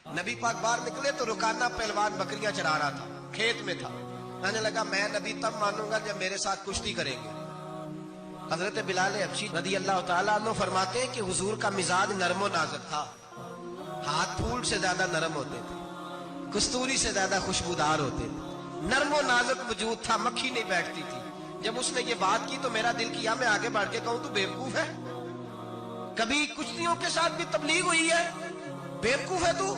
نبی پاک باہر نکلے تو رکانہ پہلوان بکریاں چرا رہا تھا، کھیت میں تھا. کہنے لگا میں نبی تب مانوں گا جب میرے ساتھ کشتی کریں گے. حضرت بلال حبشی رضی اللہ تعالیٰ عنہ فرماتے ہیں کہ حضور کا مزاج نرم و نازک تھا. ہاتھ پھول سے زیادہ نرم ہوتے تھے، کستوری سے زیادہ خوشبودار ہوتے تھے. نرم و نازک وجود تھا، مکھی نہیں بیٹھتی تھی. جب اس نے یہ بات کی تو میرا دل کیا میں آگے بڑھ کے کہوں تو بیوقوف ہے؟ کبھی کشتیوں کے ساتھ بھی تبلیغ ہوئی ہے؟ بیوقوف ہے تو؟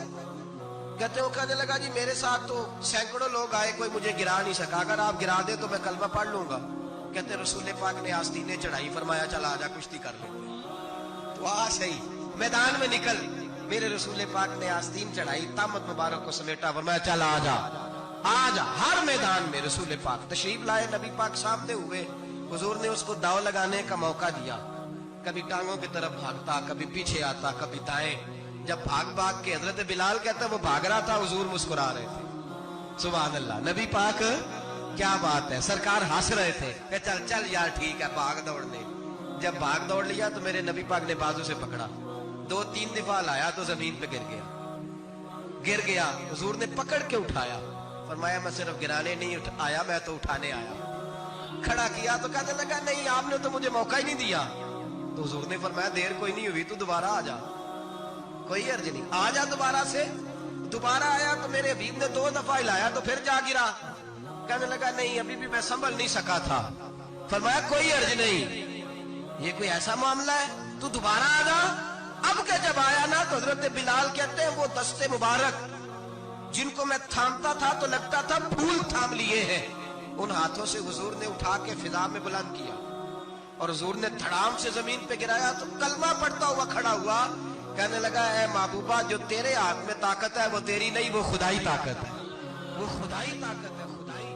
کہنے لگا جی میرے ساتھ تو سینکڑوں لوگ آئے، کوئی مجھے گرا نہیں سکا، اگر آپ گرا دے تو میں کلمہ پڑھ لوں گا. کہتے رسول پاک نے آستینیں چڑھائی، فرمایا چل آجا کشتی کر لیں. تو آ صحیح میدان میں نکل. میرے رسول پاک نے آستین چڑھائی، تامت مبارک کو سمیٹا، فرمایا چل آجا آجا. ہر میدان میں رسول پاک تشریف لائے، نبی پاک سامنے ہوئے. حضور نے اس کو داؤ لگانے کا موقع دیا. کبھی ٹانگوں کی طرف بھاگتا، کبھی پیچھے آتا، کبھی دائیں. جب بھاگ بھاگ کے حضرت بلال کہتا وہ بھاگ رہا تھا، حضور مسکرا رہے تھے. سبحان اللہ. نبی پاک کیا بات ہے، سرکار ہنس رہے تھے کہ چل چل یار ٹھیک ہے بھاگ دوڑ لے. جب بھاگ دوڑ لیا تو میرے نبی پاک نے بازو سے پکڑا، 2-3 دفعہ لایا تو زمین پہ گر گیا. حضور نے پکڑ کے اٹھایا، فرمایا میں صرف گرانے نہیں آیا، میں تو اٹھانے آیا. کھڑا کیا تو کہنے لگا نہیں آپ نے تو مجھے موقع ہی نہیں دیا. تو حضور نے فرمایا دیر کوئی نہیں ہوئی، تو دوبارہ آ جا، کوئی عرض نہیں، آ جا دوبارہ سے. دوبارہ آیا تو میرے حبیب نے 2 دفعہ ہلایا تو پھر جا گرا. کہنے لگا نہیں ابھی بھی میں سنبھل نہیں سکا تھا. فرمایا کوئی عرض نہیں، یہ کوئی ایسا معاملہ ہے، تو دوبارہ آ جا. اب کہ جب آیا نا تو حضرت بلال کہتے ہیں وہ دستے مبارک جن کو میں تھامتا تھا تو لگتا تھا پھول تھام لیے ہیں، ان ہاتھوں سے حضور نے اٹھا کے فضا میں بلند کیا اور حضور نے دھڑام سے زمین پہ گرایا تو کلمہ پڑھتا ہوا کھڑا ہوا. کہنے لگا اے محبوبہ جو تیرے ہاتھ میں طاقت ہے وہ تیری نہیں، وہ خدائی طاقت ہے، وہ خدائی طاقت ہے، خدائی.